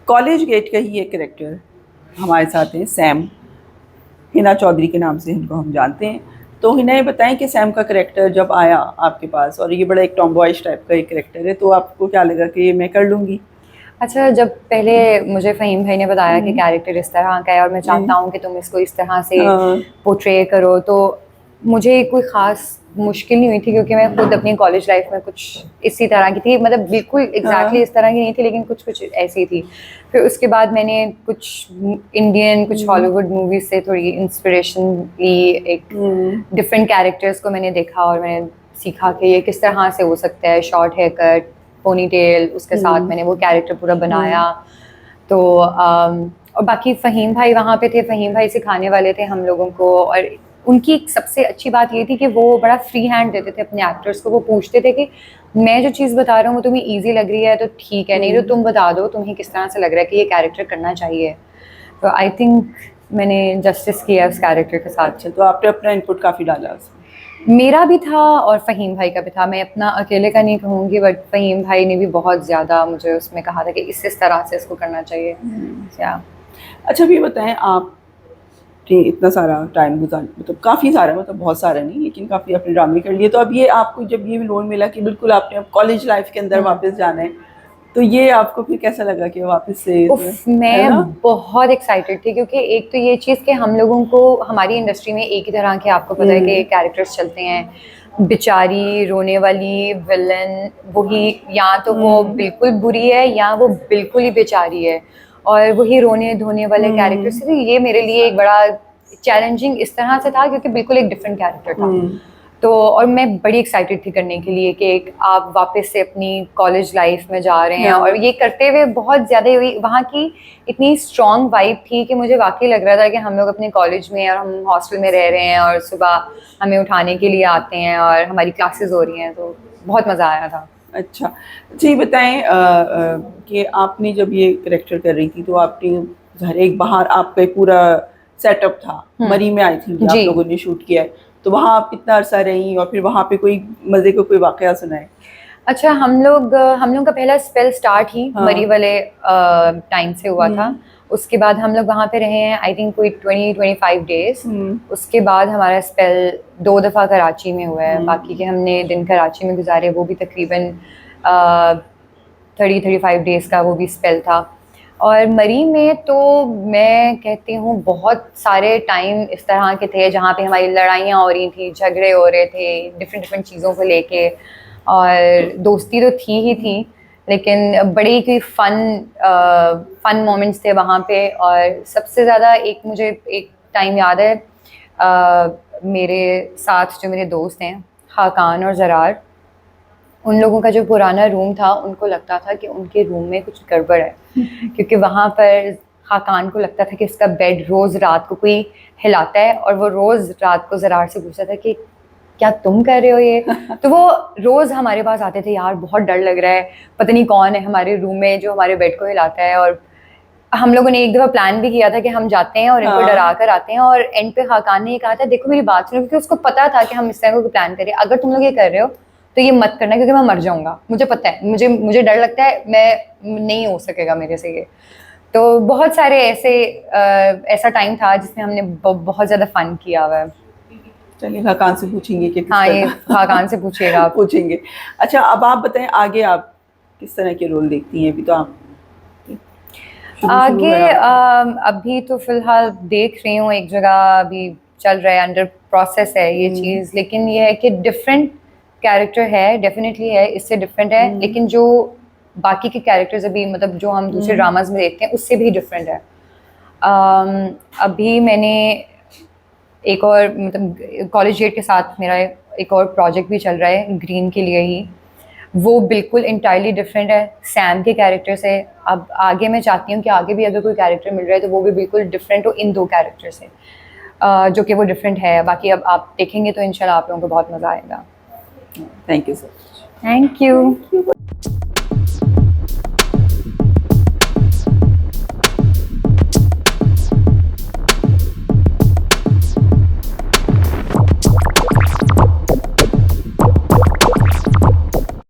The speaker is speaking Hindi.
कॉलेज गेट का ही एक करेक्टर हमारे साथ है, सैम। हिना चौधरी के नाम से इनको हम जानते हैं। तो हिना, ये बताएं कि सैम का करेक्टर जब आया आपके पास, और ये बड़ा एक टॉमबॉयज टाइप का एक करेक्टर है, तो आपको क्या लगा कि ये मैं कर लूँगी? अच्छा, जब पहले मुझे फ़हीम भाई ने बताया कि कैरेक्टर इस तरह का है और मैं चाहता हूँ कि तुम इसको इस तरह से हाँ। पोर्ट्रे करो, तो मुझे कोई ख़ास मुश्किल नहीं हुई थी, क्योंकि मैं खुद अपनी कॉलेज लाइफ में कुछ इसी तरह की थी, मतलब बिल्कुल एग्जैक्टली इस तरह की नहीं थी, लेकिन कुछ कुछ ऐसी थी। फिर उसके बाद मैंने कुछ इंडियन, कुछ हॉलीवुड मूवीज़ से थोड़ी इंस्पिरेशन ली, एक डिफरेंट कैरेक्टर्स को मैंने देखा और मैंने सीखा कि ये किस तरह से हो सकता है, short haircut, ponytail, उसके साथ मैंने वो कैरेक्टर पूरा बनाया। तो और बाकी फ़हीम भाई वहाँ पे थे, फ़हीम भाई सिखाने वाले थे हम लोगों को, और उनकी एक सबसे अच्छी बात ये थी कि वो बड़ा फ्री हैंड देते थे अपने एक्टर्स को। वो पूछते थे कि मैं जो चीज़ बता रहा हूँ वो तुम्हें ईजी लग रही है तो ठीक है, नहीं तो तुम बता दो तुम्हें किस तरह से लग रहा है कि ये कैरेक्टर करना चाहिए। तो आई थिंक मैंने जस्टिस किया उस कैरेक्टर के साथ। अच्छा, तो आपने अपना इनपुट काफ़ी डाला उसमें। मेरा भी था और फ़हीम भाई का भी था, मैं अपना अकेले का नहीं कहूँगी, बट फ़हीम भाई ने भी बहुत ज़्यादा मुझे उसमें कहा था कि इस तरह से इसको करना चाहिए। या अच्छा, भी बताएं, आप इतना सारा टाइम गुजार, मतलब काफ़ी सारा, मतलब बहुत सारा नहीं, लेकिन काफ़ी अपने ड्रामे कर लिए, तो अब ये आपको जब ये लोन मिला कि बिल्कुल आपने अब कॉलेज लाइफ के अंदर वापस जाना है, तो ये आपको फिर कैसा लगा कि वापस से, है मैं ना? बहुत एक्साइटेड थी, क्योंकि एक तो ये चीज़ कि हम लोगों को हमारी इंडस्ट्री में एक ही तरह के, आपको पता है कि कैरेक्टर्स चलते हैं, बेचारी रोने वाली विलन, वही या तो वो बिल्कुल बुरी है या वो बिल्कुल ही बेचारी है, और वही रोने धोने वाले कैरेक्टर्स थे। ये मेरे लिए एक बड़ा चैलेंजिंग इस तरह से था, क्योंकि बिल्कुल एक डिफरेंट कैरेक्टर था। तो और मैं बड़ी एक्साइटेड थी करने के लिए कि एक आप वापस से अपनी कॉलेज लाइफ में जा रहे हैं, और ये करते हुए बहुत ज़्यादा वहाँ की इतनी स्ट्रॉन्ग वाइब थी कि मुझे वाकई लग रहा था कि हम लोग अपने कॉलेज में और हम हॉस्टल में रह रहे हैं और सुबह हमें उठाने के लिए आते हैं और हमारी क्लासेस हो रही हैं, तो बहुत मज़ा आया था। अच्छा जी, बताएं कि आपने जब ये करेक्टर कर रही थी, तो आपने घर एक बाहर आपका एक पूरा सेटअप था, मरी में आई थी आप लोगों ने शूट किया है, तो वहाँ आप कितना अरसा रही, और फिर वहाँ पे कोई मज़े का कोई वाकया सुनाए? अच्छा, हम लोग का पहला स्पेल स्टार्ट ही मरी वाले टाइम से हुआ था। उसके बाद हम लोग वहाँ पे रहे हैं आई थिंक कोई 20-25 डेज। उसके बाद हमारा स्पेल 2 दफ़ा कराची में हुआ है, बाकी के हमने दिन कराची में गुजारे, वो भी तकरीबन 30-35 डेज़ का वो भी स्पेल था। और मरी में तो मैं कहती हूँ बहुत सारे टाइम इस तरह के थे जहाँ पे हमारी लड़ाइयाँ हो रही थी, झगड़े हो रहे थे डिफरेंट डिफरेंट चीज़ों को लेके, और दोस्ती तो थी ही थी, लेकिन बड़े ही फन मोमेंट्स थे वहाँ पे। और सबसे ज़्यादा एक मुझे एक टाइम याद है, मेरे साथ जो मेरे दोस्त हैं खाकान और ज़रार, उन लोगों का जो पुराना रूम था, उनको लगता था कि उनके रूम में कुछ गड़बड़ है, क्योंकि वहाँ पर खाकान को लगता था कि उसका बेड रोज़ रात को कोई हिलाता है, और वो रोज़ रात को ज़रार से पूछता था कि क्या तुम कर रहे हो ये? तो वो रोज़ हमारे पास आते थे, यार बहुत डर लग रहा है, पता नहीं कौन है हमारे रूम में जो हमारे बेड को हिलाता है। और हम लोगों ने एक दफ़ा प्लान भी किया था कि हम जाते हैं और इनको डरा कर आते हैं, और एंड पे खाकान ने ये कहा था, देखो मेरी बात सुनो, क्योंकि उसको पता था कि हम इस तरह का प्लान करें, अगर तुम लोग ये कर रहे हो तो ये मत करना, क्योंकि मैं मर जाऊंगा, मुझे पता है, मुझे डर लगता है, मैं नहीं हो सकेगा मेरे से ये। तो बहुत सारे ऐसा टाइम था जिसमें हमने बहुत ज़्यादा फन किया हुआ है। चलिए, खाकान से पूछेंगे कि किस हाँ, ये तरह खाकान से पूछिएगा आप। पूछेंगे। अच्छा, अब आप बताएं, आगे आप किस तरह के रोल देखती हैं? अभी तो आप आगे अभी तो फिलहाल देख रही हूँ, एक जगह अभी चल रहा है, अंडर प्रोसेस है ये चीज़, लेकिन ये है कि डिफरेंट कैरेक्टर है, डेफिनेटली है, इससे डिफरेंट है, लेकिन जो बाकी के कैरेक्टर्स अभी मतलब जो हम दूसरे ड्रामाज में देखते हैं उससे भी डिफरेंट है। अभी मैंने एक और मतलब कॉलेज गेट के साथ मेरा एक और प्रोजेक्ट भी चल रहा है ग्रीन के लिए ही, वो बिल्कुल इंटायरली डिफरेंट है सैम के कैरेक्टर से। अब आगे मैं चाहती हूँ कि आगे भी अगर कोई कैरेक्टर मिल रहा है तो वो भी बिल्कुल डिफरेंट हो इन 2 कैरेक्टर से, जो कि वो डिफरेंट है। बाकी अब आप देखेंगे तो इंशाल्लाह आप लोगों को बहुत मज़ा आएगा। Thank you sir. Thank you.